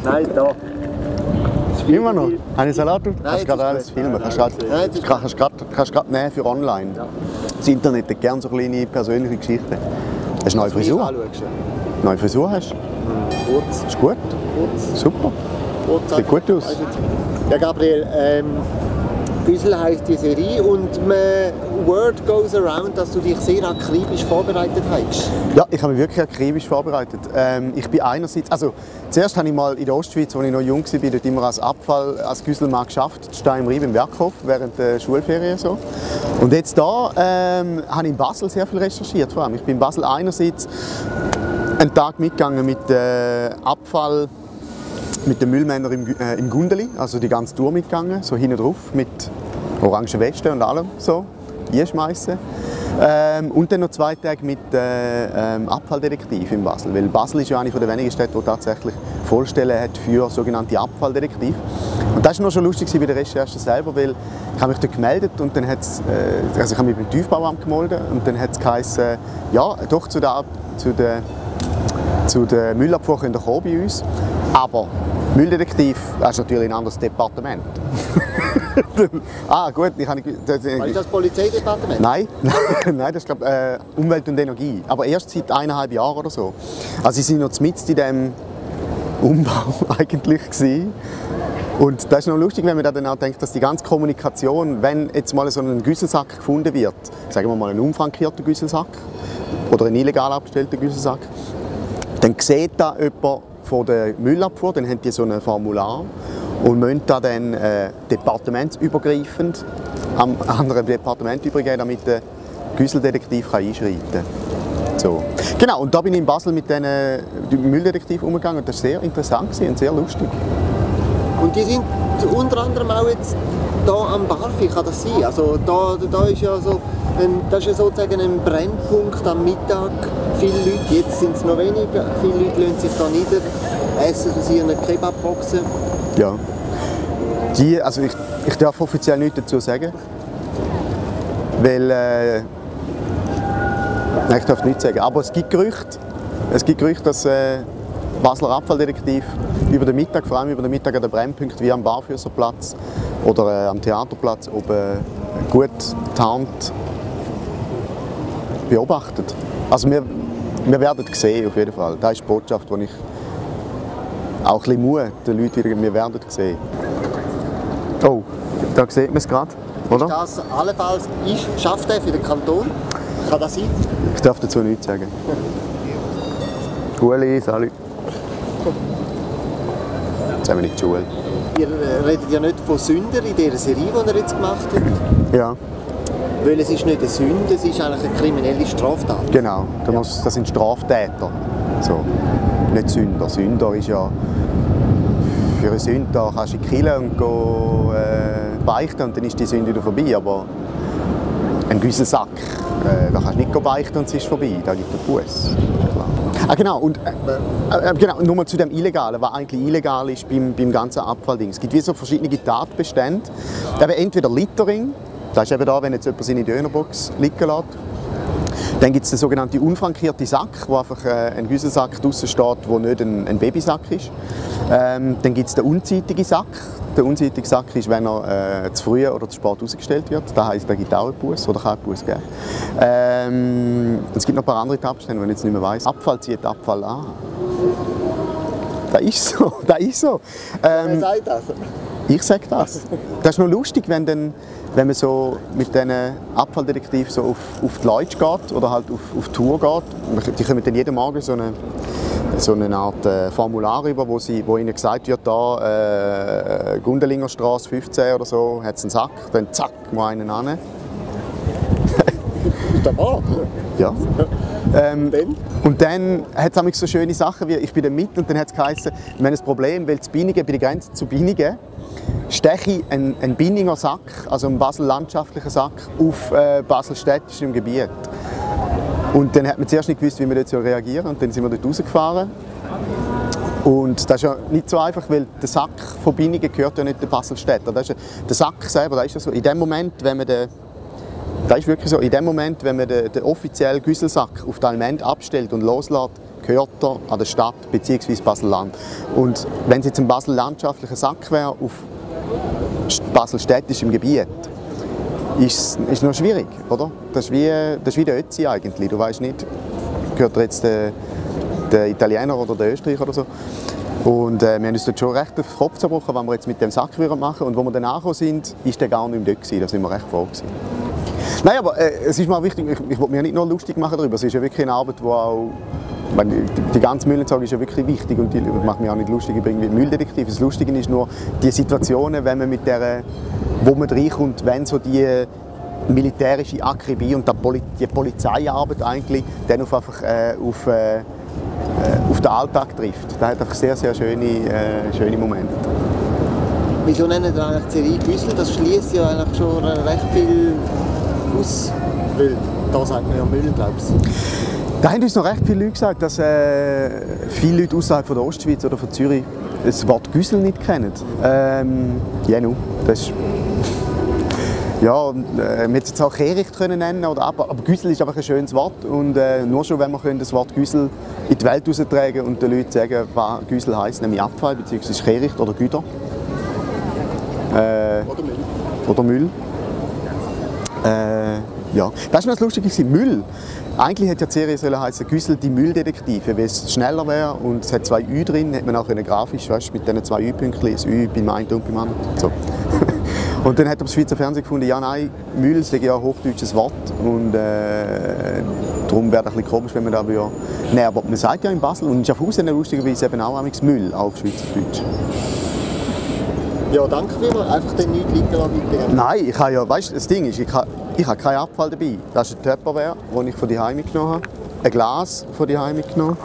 Nein, da. Immer noch? Habe ich Salat? Nein, Kannst du gerade alles filmen? Kannst du gerade nehmen für online? Ja. Das Internet hat gerne so kleine persönliche Geschichten. Hast du eine neue Frisur? Neue Frisur hast du? Kurz. Ist gut? Kurz. Super. Kurz. Sieht gut aus. Ja, Gabriel, Güssel heisst die Serie und Word goes around, dass du dich sehr akribisch vorbereitet hast. Ja, ich habe mich wirklich akribisch vorbereitet. Ich bin einerseits, also zuerst habe ich mal in der Ostschweiz, als ich noch jung war, dort immer als Abfall, als Güsselmann geschafft, in Stein im Rieb im Werkhof, während der Schulferien so. Und jetzt da habe ich in Basel sehr viel recherchiert. Vor allem. Ich bin in Basel einerseits einen Tag mitgegangen mit Abfall, mit den Müllmännern im Gundeli, also die ganze Tour mitgegangen, so hinten drauf mit orangen Westen und allem so einschmeißen. Und dann noch 2 Tage mit Abfalldetektiv in Basel, weil Basel ist ja eine der wenigen Städte, die tatsächlich Vollstellen hat für sogenannte Abfalldetektiv. Und das war noch schon lustig bei der Recherche selber, weil ich habe mich dort gemeldet und dann hat's, also ich habe mich beim Tiefbauamt gemeldet und dann hat es geheißen, ja, doch zu der Müllabfuhr könnt ihr kommen bei uns, aber Mülldetektiv, das ist natürlich ein anderes Departement. Gut. Ist das Polizeidepartement? Nein, nein, das ist Umwelt und Energie. Aber erst seit 1,5 Jahren oder so. Also sie waren noch mitten in diesem Umbau eigentlich gewesen. Und das ist noch lustig, wenn man dann auch denkt, dass die ganze Kommunikation, wenn jetzt mal so ein Güsselsack gefunden wird, sagen wir mal ein unfrankierter Güsselsack oder ein illegal abgestellter Güsselsack, dann sieht da jemand von der Müllabfuhr, dann haben die so ein Formular und müssen da dann departementsübergreifend am anderen Departement übergeben, damit der Güsseldetektiv einschreiten kann. So. Genau, und da bin ich in Basel mit diesen Mülldetektiv umgegangen und das war sehr interessant und sehr lustig. Und die sind unter anderem auch jetzt hier am Barfi, kann das sein? Also da ist ja so, das ist ja sozusagen ein Brennpunkt am Mittag. Viele Leute, jetzt sind es noch weniger, viele Leute lassen sich hier nieder, essen aus ihren Kebabboxen. Ja. Also ich darf offiziell nichts dazu sagen, weil nein, ich darf nichts sagen. Aber es gibt Gerüchte, dass Basler Abfalldetektiv über den Mittag, vor allem über den Mittag an den Brennpunkten wie am Barfüßerplatz oder am Theaterplatz oben gut tarnt beobachtet. Also wir werden sehen auf jeden Fall. Das ist die Botschaft, die ich auch ein bisschen Mut den Leuten wieder, wir werden sehen. Oh, da sieht man es gerade, oder? Ist das allenfalls, schafft er für den Kanton? Kann das sein? Ich darf dazu nichts sagen. Guli, salut. Jetzt haben wir nicht die Schule. Ihr redet ja nicht von Sündern in dieser Serie, die ihr jetzt gemacht habt. Ja. Weil es ist nicht eine Sünde, es ist eigentlich eine kriminelle Straftat. Genau, das sind Straftäter. So. Nicht Sünder. Sünder ist ja... Für eine Sünde da kannst du in die Kirche und beichten und dann ist die Sünde wieder vorbei. Aber ein Güsselsack, da kannst du nicht beichten und es ist vorbei. Da gibt es einen Buß. Genau, und genau, nur mal zu dem Illegalen, was eigentlich illegal ist beim ganzen Abfallding. Es gibt wie so verschiedene Tatbestände. Eben entweder Littering, das ist eben da, wenn jetzt jemand seine Dönerbox liegen lässt. Dann gibt es den sogenannten unfrankierten Sack, wo einfach ein Güsselsack draussen steht, der nicht ein Babysack ist. Dann gibt es den unzeitigen Sack. Der unzeitige Sack ist, wenn er zu früh oder zu spät ausgestellt wird. Das heisst, da gibt es auch einen Buß oder kann einen Buß geben. Es gibt noch ein paar andere Tatbestände, die ich jetzt nicht mehr weiss. Abfall zieht Abfall an. Das ist so. Das ist so. Wer sagt das? Ich sage das. Das ist noch lustig, wenn man so mit diesen Abfalldetektiven so auf die Leute geht oder halt auf Tour geht. Die kommen dann jeden Morgen so eine Art Formular über, wo ihnen gesagt wird, da Gundelingerstraße 15 oder so, hat es einen Sack, dann zack, muss einen ran. Ist das wahr? Ja. Und dann hat es so schöne Sachen wie, ich bin da mit und dann hat es geheißen, wir haben ein Problem, weil zu Biningen, bei der Grenze zu Biningen, steche ich einen Bininger Sack, also einen Basel-landschaftlichen Sack, auf Basel-städtischem Gebiet. Und dann hat man zuerst nicht gewusst, wie man dort reagieren soll. Und dann sind wir dort rausgefahren. Und das ist ja nicht so einfach, weil der Sack von Biningen gehört ja nicht der Basel-Städter. Der Sack selber, das ist ja so. In dem Moment, wenn man den offiziellen Güsselsack auf den Alment abstellt und loslässt, gehört er an der Stadt bzw. Basel-Land. Und wenn es jetzt ein Basel-landschaftlicher Sack wäre, auf Basel-städtischem Gebiet, ist es noch schwierig, oder? Das ist wie der Ötzi eigentlich. Du weißt nicht, gehört er jetzt der Italiener oder der Österreicher oder so. Und wir haben uns dort schon recht auf den Kopf zerbrochen, was wir jetzt mit dem Sack machen. Und wo wir dann angekommen sind, ist der gar nicht mehr dort gewesen. Da sind wir recht froh gewesen. Nein, aber es ist mal wichtig, ich will mir nicht nur lustig machen darüber. Es ist ja wirklich eine Arbeit, die auch... Die ganze Müllentsorgung ist ja wirklich wichtig und die macht mich auch nicht lustig über irgendwie Mülldetektiv. Das Lustige ist nur die Situationen, wenn man mit der, wo man reinkommt, wenn so die militärische Akribie und die Polizeiarbeit eigentlich dann auf den Alltag trifft. Das hat einfach sehr, sehr schöne Momente. Wieso nennen Sie eigentlich die Serie Güssel? Das schließt ja eigentlich schon recht viel aus. Weil da sagt man ja Müll, glaube ich. Da haben uns noch recht viele Leute gesagt, dass viele Leute außerhalb von der Ostschweiz oder von Zürich das Wort Güssel nicht kennen. Das ist ja, man hätte es jetzt auch Kehricht nennen oder aber Güssel ist einfach ein schönes Wort und nur schon, wenn wir das Wort Güssel in die Welt raustragen und den Leuten sagen, was Güssel heisst, nämlich Abfall bzw. Kehricht oder Güter. Oder Müll. Ja, das war noch das Lustige. Müll. Eigentlich hätte die Serie heißen Güssel die Mülldetektive, weil es schneller wäre und es hat 2 Ü drin, hätte man auch grafisch, weißt, mit diesen 2 Ü-Pünktchen, das Ü beim einen und beim anderen. So. Und dann hat aber das Schweizer Fernsehen gefunden, ja nein, Müll ist ja ein hochdeutsches Wort und darum wäre es ein bisschen komisch, wenn man da würde... Nein, aber man sagt ja in Basel und in Schaffhausen lustigerweise eben auch Müll, auch auf Schweizerdeutsch. Ja, danke vielmals. Einfach den nichts weiterlassen, bitte. Nein, ich habe ja, weißt, das Ding ist, ich habe keinen Abfall dabei. Das ist ein Tupperware, den ich von daheim mitgenommen habe. Ein Glas von daheim mitgenommen.